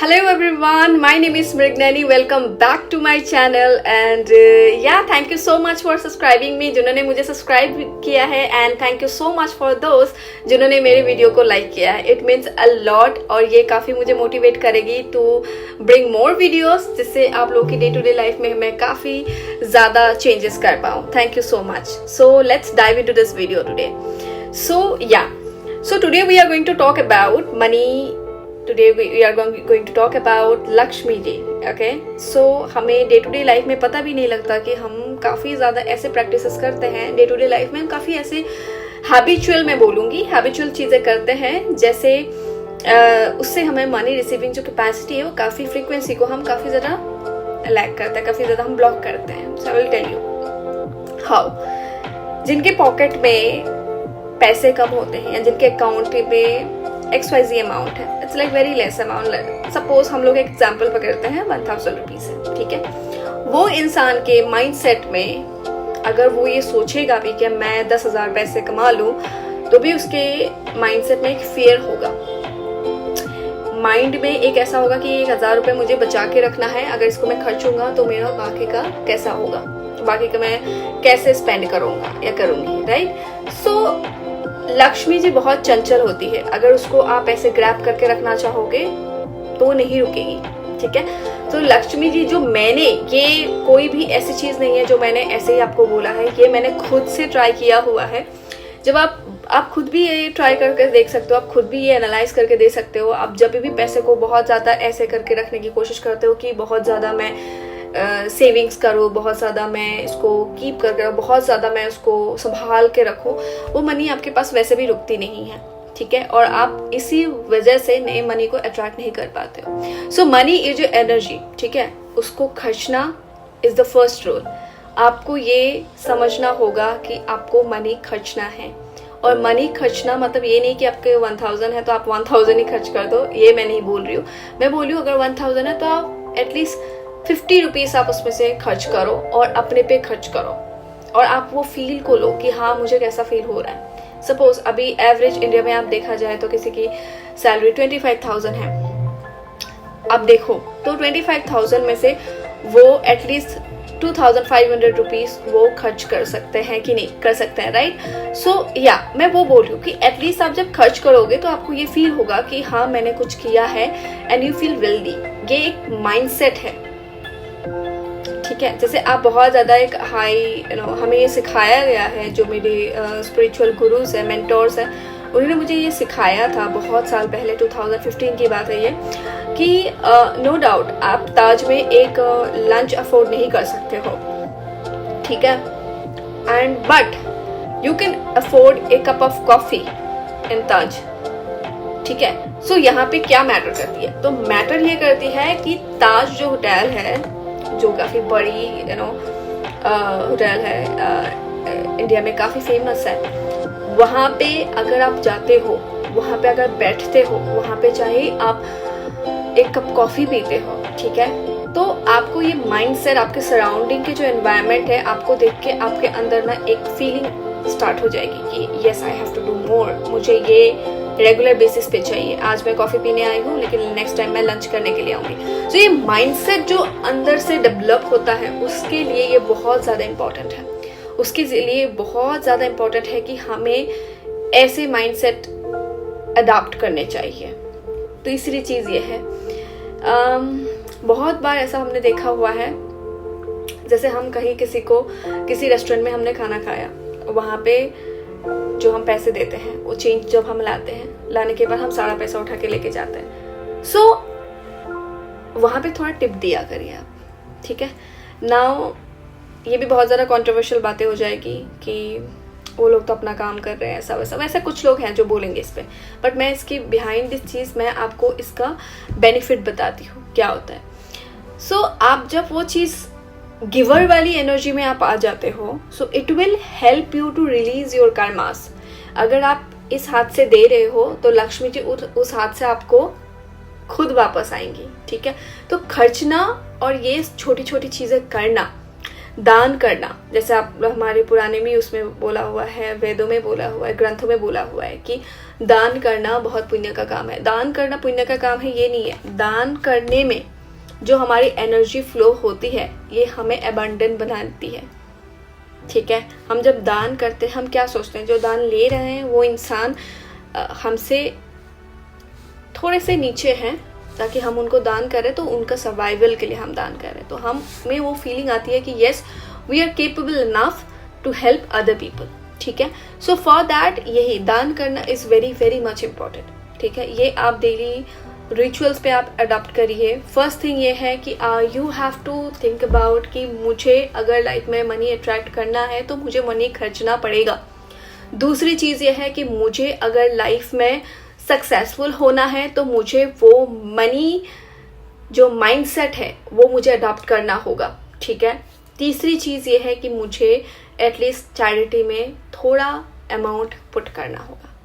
Hello everyone, my name is Mrignani. Welcome back to my channel and thank you so much for subscribing me. जिन्होंने मुझे subscribe किया है and thank you so much for those जिन्होंने मेरे video को like किया है. It means a lot और ये काफ़ी मुझे मोटिवेट करेगी to bring more videos जिससे आप लोगों की डे टू डे लाइफ में मैं काफ़ी ज़्यादा चेंजेस कर पाऊँ. Thank you so much. So let's dive into this video today. So today we are going to talk about money. Today we are going to talk about Lakshmi ji. Okay? So हमें day to day life में पता भी नहीं लगता कि हम काफ़ी ज़्यादा ऐसे प्रैक्टिसेस करते हैं डे टू डे लाइफ में. हम काफ़ी ऐसे हैबिचुअल, मैं बोलूँगी हैबिचुअल चीज़ें करते हैं जैसे उससे हमें मनी रिसीविंग जो कैपेसिटी है वो काफ़ी फ्रीक्वेंसी को हम काफ़ी ज़्यादा लैक करते हैं, काफ़ी ज़्यादा हम ब्लॉक करते हैं. So I will tell you how. जिनके पॉकेट में पैसे कम होते हैं या जिनके अकाउंट पे XYZ अमाउंट है, it's like very less amount. Suppose हम लोग एक एग्जाम्पल पकड़ते हैं 1000 रुपीज़ है, ठीक है. वो इंसान के माइंड सेट में अगर वो ये सोचेगा भी कि मैं 10,000 पैसे कमा लूँ तो भी उसके माइंड सेट में एक फियर होगा. माइंड में एक ऐसा होगा कि 1,000 रुपये मुझे बचा के रखना है, अगर इसको मैं खर्चूंगा तो मेरा बाकी का कैसा होगा, बाकी का मैं कैसे स्पेंड करूँगा या करूँगी, राइट. सो लक्ष्मी जी बहुत चंचल होती है. अगर उसको आप ऐसे ग्रैब करके रखना चाहोगे तो वो नहीं रुकेगी, ठीक है. तो लक्ष्मी जी जो मैंने, ये कोई भी ऐसी चीज़ नहीं है जो मैंने ऐसे ही आपको बोला है, ये मैंने खुद से ट्राई किया हुआ है. जब आप खुद भी ये ट्राई करके देख सकते हो, आप खुद भी ये एनालाइज करके दे सकते हो. आप जब भी पैसे को बहुत ज़्यादा ऐसे करके रखने की कोशिश करते हो कि बहुत ज़्यादा मैं सेविंग्स करो, बहुत ज़्यादा मैं इसको कीप करके रखो, बहुत ज़्यादा मैं उसको संभाल के रखो, वो मनी आपके पास वैसे भी रुकती नहीं है, ठीक है. और आप इसी वजह से नए मनी को अट्रैक्ट नहीं कर पाते हो. सो मनी इज योर एनर्जी, ठीक है. उसको खर्चना इज द फर्स्ट रूल. आपको ये समझना होगा कि आपको मनी खर्चना है. और मनी खर्चना मतलब ये नहीं कि आपके 1000 है तो आप 1000 ही खर्च कर दो, ये मैं नहीं बोल रही हूँ. मैं बोल रही हूँ अगर 1000 है तो आप एटलीस्ट 50 रुपीज़ आप उसमें से खर्च करो और अपने पे खर्च करो और आप वो फील को लो कि हाँ मुझे कैसा फील हो रहा है. सपोज अभी एवरेज इंडिया में आप देखा जाए तो किसी की सैलरी 25,000 है. आप देखो तो 25,000 में से वो एटलीस्ट 2,500 रुपीज़ वो खर्च कर सकते हैं कि नहीं कर सकते हैं, राइट. सो मैं वो बोल रही हूँ कि एटलीस्ट आप जब खर्च करोगे तो आपको ये फील होगा कि हाँ मैंने कुछ किया है एंड यू फील वेल्दी. ये एक माइंडसेट है, ठीक है. जैसे आप बहुत ज़्यादा एक हाई हमें ये सिखाया गया है, जो मेरे स्पिरिचुअल गुरुज हैं, मेंटोर्स हैं, उन्होंने मुझे ये सिखाया था बहुत साल पहले, 2015 की बात है ये, कि नो डाउट आप ताज में एक लंच अफोर्ड नहीं कर सकते हो, ठीक है, and but you can afford a cup of coffee in Taj, ठीक है. सो यहाँ पे क्या मैटर करती है, तो मैटर ये करती है कि ताज जो होटल है, जो काफ़ी बड़ी होटल है, इंडिया में काफ़ी फेमस है, वहाँ पे अगर आप जाते हो, वहाँ पे अगर बैठते हो, वहाँ पे चाहे आप एक कप कॉफ़ी पीते हो, ठीक है, तो आपको ये माइंडसेट, आपके सराउंडिंग के जो एनवायरनमेंट है, आपको देख के आपके अंदर ना एक फीलिंग स्टार्ट हो जाएगी कि yes I have to do more, मुझे ये रेगुलर बेसिस पे चाहिए. आज मैं कॉफ़ी पीने आई हूँ लेकिन नेक्स्ट टाइम मैं लंच करने के लिए आऊँगी. तो ये माइंडसेट जो अंदर से डेवलप होता है उसके लिए ये बहुत ज़्यादा इम्पॉर्टेंट है. उसके लिए बहुत ज़्यादा इम्पॉर्टेंट है कि हमें ऐसे माइंडसेट अडॉप्ट करने चाहिए. तीसरी चीज़ ये है, बहुत बार ऐसा हमने देखा हुआ है, जैसे हम कहीं किसी रेस्टोरेंट में हमने खाना खाया, वहाँ पे जो हम पैसे देते हैं वो चेंज जब हम लाते हैं, लाने के बाद हम सारा पैसा उठा के लेके जाते हैं. सो वहाँ पे थोड़ा टिप दिया करिए आप, ठीक है. नाउ ये भी बहुत ज़्यादा कंट्रोवर्शियल बातें हो जाएगी कि वो लोग तो अपना काम कर रहे हैं, ऐसा वैसा कुछ लोग हैं जो बोलेंगे इस पर, बट मैं इसकी बिहाइंड दिस चीज़ मैं आपको इसका बेनिफिट बताती हूँ क्या होता है. सो आप जब वो चीज़ गिवर वाली एनर्जी में आप आ जाते हो, so it will help you to release your karmas. अगर आप इस हाथ से दे रहे हो तो लक्ष्मी जी उस हाथ से आपको खुद वापस आएंगी, ठीक है. तो खर्चना और ये छोटी छोटी चीज़ें करना दान करना, जैसे आप हमारे पुराने में उसमें बोला हुआ है, वेदों में बोला हुआ है, ग्रंथों में बोला हुआ है कि दान करना बहुत पुण्य का काम है। दान करना पुण्य का काम है ये नहीं है, दान करने में जो हमारी एनर्जी फ्लो होती है ये हमें अबंडेंट बनाती है। ठीक है, हम जब दान करते हैं हम क्या सोचते हैं, जो दान ले रहे हैं वो इंसान हमसे थोड़े से नीचे हैं, ताकि हम उनको दान करें तो उनका सर्वाइवल के लिए हम दान करें, तो हमें वो फीलिंग आती है कि yes we are capable enough to help other people. ठीक है, सो फॉर दैट यही दान करना is very very much important. ठीक है, ये आप डेली रिचुअल्स पे आप अडॉप्ट करिए। फर्स्ट थिंग ये है कि you have to think about कि मुझे अगर लाइफ में मनी अट्रैक्ट करना है तो मुझे मनी खर्चना पड़ेगा। दूसरी चीज़ ये है कि मुझे अगर लाइफ में सक्सेसफुल होना है तो मुझे वो मनी जो माइंडसेट है वो मुझे अडॉप्ट करना होगा। ठीक है, तीसरी चीज़ ये है कि मुझे एटलीस्ट चैरिटी में थोड़ा अमाउंट पुट करना होगा।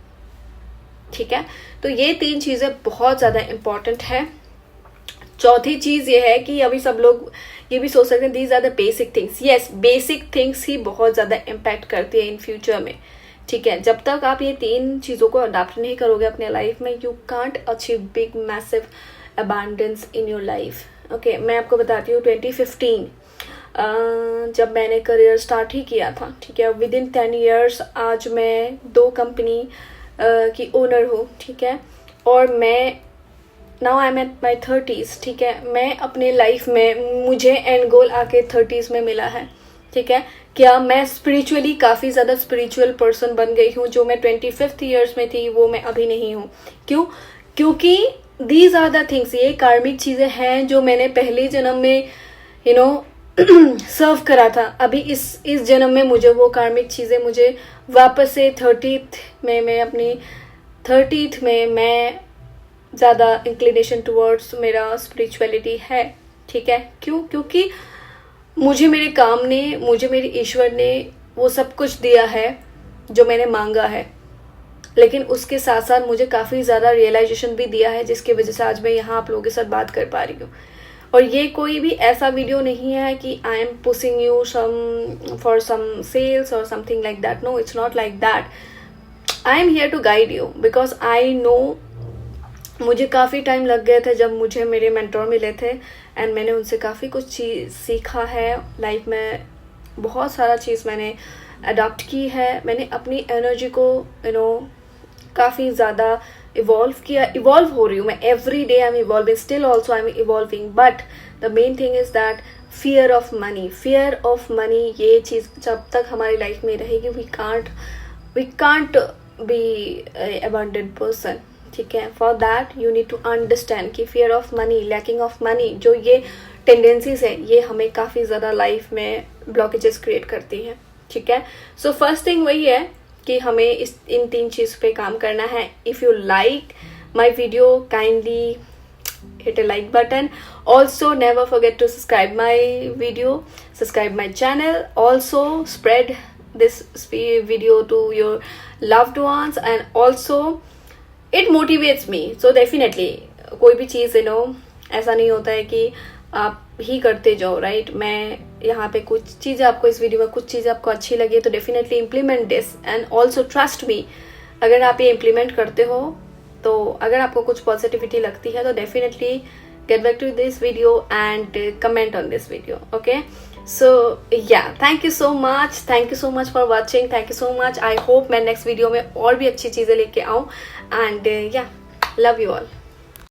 ठीक है, तो ये 3 चीज़ें बहुत ज़्यादा इम्पॉर्टेंट है। चौथी चीज़ ये है कि अभी सब लोग ये भी सोच सकते हैं these are the basic things. Yes, basic things ही बहुत ज़्यादा इम्पैक्ट करती है इन फ्यूचर में। ठीक है, जब तक आप ये 3 चीज़ों को अडॉप्ट नहीं करोगे अपने लाइफ में, you can't achieve big massive abundance in your life. Okay, मैं आपको बताती हूँ 2015 जब मैंने करियर स्टार्ट ही किया था। ठीक है, विद इन 10 ईयर्स आज मैं 2 कंपनी की ओनर हूँ। ठीक है, और मैं now I am at my 30s। ठीक है, मैं अपने लाइफ में मुझे एंड गोल आके 30s में मिला है। ठीक है, क्या मैं स्पिरिचुअली काफ़ी ज़्यादा स्पिरिचुअल पर्सन बन गई हूँ, जो मैं 25th ईयर्स में थी वो मैं अभी नहीं हूँ। क्यों? क्योंकि दीज आर द थिंग्स, ये कार्मिक चीज़ें हैं जो मैंने पहले जन्म में सर्व करा था। अभी इस जन्म में मुझे वो कार्मिक चीज़ें मुझे वापस से 30th में मैं अपनी 30th में मैं ज़्यादा इंक्लिनेशन टुवर्ड्स मेरा स्पिरिचुअलिटी है। ठीक है, क्यों? क्योंकि मुझे मेरे काम ने, मुझे मेरे ईश्वर ने वो सब कुछ दिया है जो मैंने मांगा है, लेकिन उसके साथ साथ मुझे काफ़ी ज़्यादा रियलाइजेशन भी दिया है, जिसकी वजह से आज मैं यहाँ आप लोगों के साथ बात कर पा रही हूँ। और ये कोई भी ऐसा वीडियो नहीं है कि I am pushing you for some sales और something like that. No, it's not like that. I am here to guide you because I know मुझे काफ़ी टाइम लग गए थे जब मुझे मेरे मेंटोर मिले थे, एंड मैंने उनसे काफ़ी कुछ चीज़ सीखा है लाइफ में। बहुत सारा चीज़ मैंने अडॉप्ट की है। मैंने अपनी एनर्जी को काफ़ी ज़्यादा इवॉल्व किया, इवॉल्व हो रही हूँ मैं। Every day I am evolving, still also I am evolving, but the main thing is that fear of money. Fear of money ये चीज़ जब तक हमारी लाइफ में रहेगी we can't be abundant person. ठीक है, for that you need to understand कि fear of money, lacking of money, जो ये टेंडेंसीज है ये हमें काफ़ी ज़्यादा लाइफ में ब्लॉकेजेस क्रिएट करती हैं। ठीक है, सो फर्स्ट थिंग वही है कि हमें इन 3 चीज़ पे काम करना है। If you like my video kindly hit a like button. Also never forget to subscribe my video, subscribe my channel. Also spread this video to your loved ones, and also it motivates me. So definitely कोई भी चीज़ ऐसा नहीं होता है कि आप ही करते जाओ, राइट। मैं यहाँ पे कुछ चीज़ें आपको इस वीडियो में कुछ चीज़ें आपको अच्छी लगी तो definitely implement this, and also trust me, अगर आप ये इम्प्लीमेंट करते हो तो अगर आपको कुछ पॉजिटिविटी लगती है तो definitely get back to this video and comment on this video. Okay, so yeah thank you so much for watching, thank you so much. I hope मैं नेक्स्ट वीडियो में और भी अच्छी चीज़ें लेके आऊँ, एंड या लव यू ऑल।